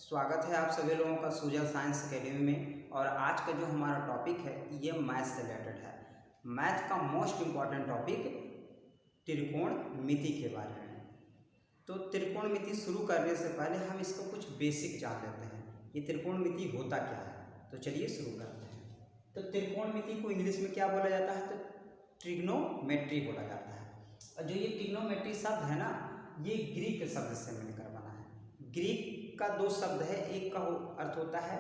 स्वागत है आप सभी लोगों का सुजल साइंस एकेडमी में। और आज का जो हमारा टॉपिक है ये मैथ से रिलेटेड है। मैथ का मोस्ट इम्पॉर्टेंट टॉपिक त्रिकोणमिति के बारे में। तो त्रिकोणमिति शुरू करने से पहले हम इसका कुछ बेसिक जान लेते हैं, ये त्रिकोणमिति होता क्या है। तो चलिए शुरू करते हैं। तो त्रिकोणमिति को इंग्लिश में क्या बोला जाता है? तो ट्रिग्नोमेट्री बोला जाता है। और जो ये ट्रिग्नोमेट्री शब्द है ना, ये ग्रीक शब्द से मिलकर बना है। ग्रीक का दो शब्द है, एक का अर्थ होता है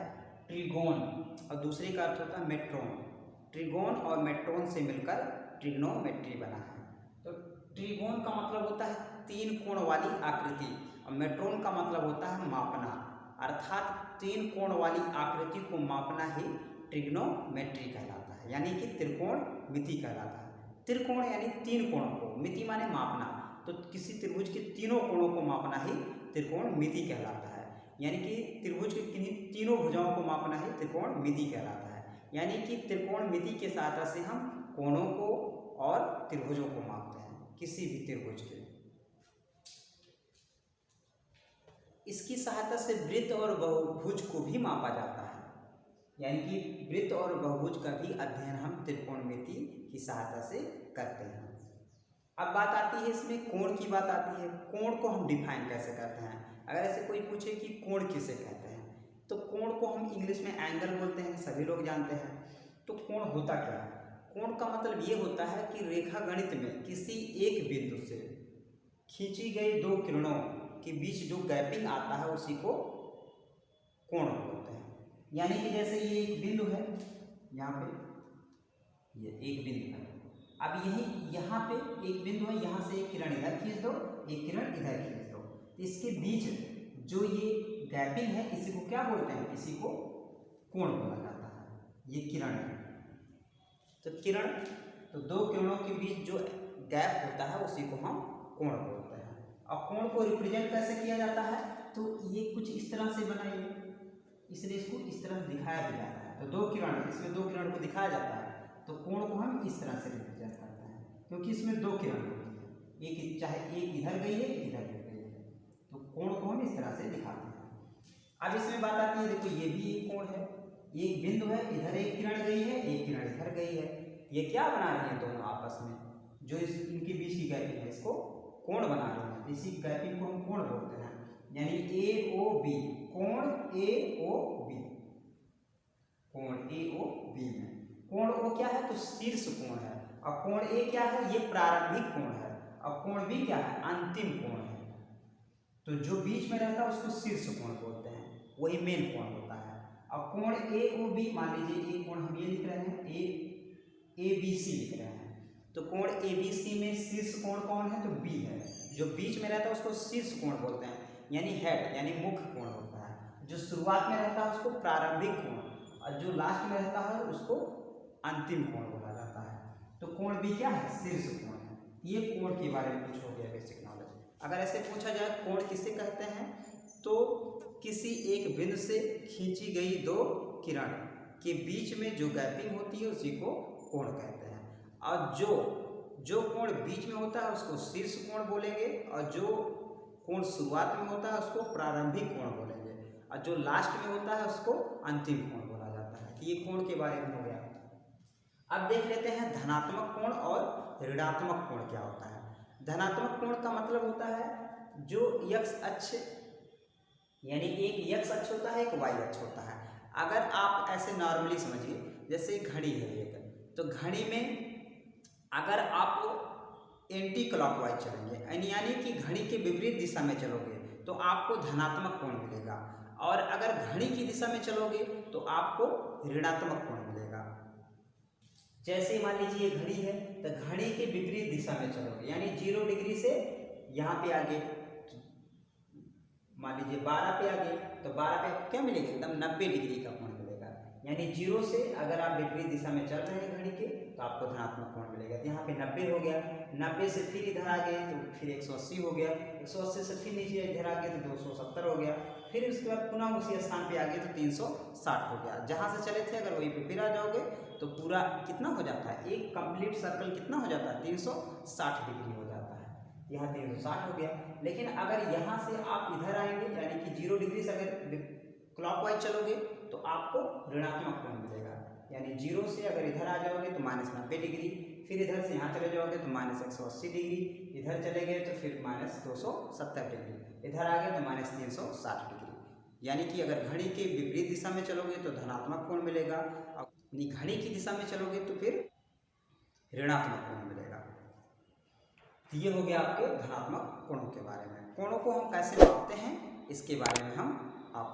ट्रिगोन और दूसरे का अर्थ होता है मेट्रोन। ट्रिगोन और मेट्रोन से मिलकर ट्रिग्नोमेट्री बना है। तो ट्रिगोन का मतलब होता है तीन कोण वाली आकृति और मेट्रोन का मतलब होता है मापना, अर्थात तीन कोण वाली आकृति को मापना ही ट्रिग्नोमेट्री कहलाता है, यानी कि त्रिकोणमिति कहलाता है। त्रिकोण यानी तीन कोणों को, मिति माने मापना, तो किसी त्रिभुज के तीनों कोणों को मापना ही त्रिकोणमिति कहलाता है। यानी कि त्रिभुज के किन्हीं तीनों भुजाओं को मापना ही त्रिकोणमिति कहलाता है। यानी कि त्रिकोणमिति के सहायता से हम कोणों को और त्रिभुजों को मापते हैं, किसी भी त्रिभुज के। इसकी सहायता से वृत्त और बहुभुज को भी मापा जाता है, यानी कि वृत्त और बहुभुज का भी अध्ययन हम त्रिकोणमिति की सहायता से करते हैं। अब बात आती है इसमें कोण की बात आती है। कोण को हम डिफाइन कैसे करते हैं? अगर ऐसे कोई पूछे कि कोण किसे कहते हैं, तो कोण को हम इंग्लिश में एंगल बोलते हैं, सभी लोग जानते हैं। तो कोण होता क्या है? कोण का मतलब ये होता है कि रेखा गणित में किसी एक बिंदु से खींची गई दो किरणों के बीच जो गैपिंग आता है उसी को कोण बोलते हैं। यानी कि जैसे ये एक बिंदु है, यहाँ पे ये एक बिंदु है। अब यहाँ पे एक बिंदु है, यहाँ से एक किरण इधर खींच दो, एक किरण इधर खींच दो, तो इसके बीच जो ये गैपिंग है इसी को क्या बोलते हैं? इसी को कोण बोला जाता है। ये किरण है, तो किरण, तो दो किरणों के बीच जो गैप होता है उसी को हम कोण बोलते हैं। और कोण को रिप्रेजेंट कैसे किया जाता है? तो ये कुछ इस तरह से बनाइए, इसलिए इसको इस तरह दिखाया भी जाता है। तो दो किरण, इसमें दो किरण को दिखाया जाता है, तो कोण को हम इस तरह से रिप्रेजेंट करते हैं, क्योंकि इसमें दो किरण होती है, एक चाहे एक इधर गई है, एक इधर गई है, तो कोण को हम इस तरह से दिखाते हैं। अब इसमें बात आती है, देखो ये भी एक कोण है, एक बिंदु है, इधर एक किरण गई है, एक किरण इधर गई है, ये क्या बना रही है दोनों आपस में? जो इनके बीच की गैपिंग है इसको कोण बना रही है, इसी गैपिंग को हम कोण बोलते हैं। यानी AOB, कोण AOB, कोण AOB में कोण O क्या है? तो शीर्ष कोण है, और कोण A क्या है? ये प्रारंभिक कोण है, और कोण B क्या है? अंतिम कोण है। तो जो बीच में रहता है उसको शीर्ष कोण बोलते हैं, वही मेन कोण होता है। अब कोण AOB, मान लीजिए एक कोण हम ये लिख रहे हैं, ABC लिख रहे हैं, तो कोण ABC में शीर्ष कोण कौन है? तो B है। जो बीच में रहता है उसको शीर्ष कोण बोलते हैं, यानी हेड, यानी मुख्य कोण होता है। जो शुरुआत में रहता है उसको प्रारंभिक कोण, और जो लास्ट में रहता है उसको अंतिम कोण बोला जाता है। तो कोण B क्या है? शीर्ष कोण है। ये कोण के बारे में कुछ हो गया बेसिक नॉलेज। अगर ऐसे पूछा जाए कोण किसे कहते हैं, तो किसी एक बिंदु से खींची गई दो किरण के बीच में जो गैपिंग होती है उसी को कोण कहते हैं। और जो कोण बीच में होता है उसको शीर्ष कोण बोलेंगे, और जो कोण शुरुआत में होता है उसको प्रारंभिक कोण बोलेंगे, और जो लास्ट में होता है उसको अंतिम कोण बोला जाता है। ये कोण के बारे में हो गया। अब देख लेते हैं धनात्मक कोण और ऋणात्मक कोण क्या होता है। धनात्मक कोण का मतलब होता है जो x अक्ष, यानी एक x अक्ष होता है, एक y अक्ष होता है। अगर आप ऐसे नॉर्मली समझिए, जैसे घड़ी है एक, तो घड़ी में अगर आप एंटी क्लॉकवाइज चलेंगे, यानी कि घड़ी के विपरीत दिशा में चलोगे, तो आपको धनात्मक कोण मिलेगा, और अगर घड़ी की दिशा में चलोगे तो आपको ऋणात्मक कोण मिलेगा। जैसे मान लीजिए घड़ी है, तो घड़ी के विपरीत दिशा में चलोगे, यानी 0 डिग्री से यहाँ पे आगे, मान लीजिए 12 पे आगे, तो 12 पे आपको क्या मिलेगा? एकदम 90 डिग्री का कोण मिलेगा। यानी 0 से अगर आप विपरीत दिशा में चल रहे हैं घड़ी के, तो आपको धनात्मक कोण मिलेगा। तो यहाँ पे 90 हो गया, 90 से फिर इधर आ गए तो फिर 180 हो गया, 180 से फिर नीचे इधर आ गए तो 270 हो गया, फिर उसके बाद पुनः उसी स्थान पे आ गए तो 360 हो गया। जहाँ से चले थे अगर वहीं पे फिर आ जाओगे तो पूरा कितना हो जाता है? एक कंप्लीट सर्कल कितना हो जाता है? 360 डिग्री हो जाता है। यहाँ 360 हो गया। लेकिन अगर यहाँ से आप इधर आएंगे यानी कि 0 डिग्री से अगर क्लॉकवाइज चलोगे तो आपको ऋणात्मक कोण मिलेगा। यानी 0 से अगर इधर आ जाओगे तो -90 डिग्री, फिर इधर से यहाँ चले जाओगे तो -180 डिग्री, इधर चले गए तो फिर -270 डिग्री, इधर आ गए तो -360 डिग्री। यानी कि अगर घड़ी के विपरीत दिशा में चलोगे तो धनात्मक कोण मिलेगा, और घड़ी की दिशा में चलोगे तो फिर ऋणात्मक कोण मिलेगा। तो ये हो गया आपके धनात्मक कोणों के बारे में। कोणों को हम कैसे मापते हैं इसके बारे में हम आप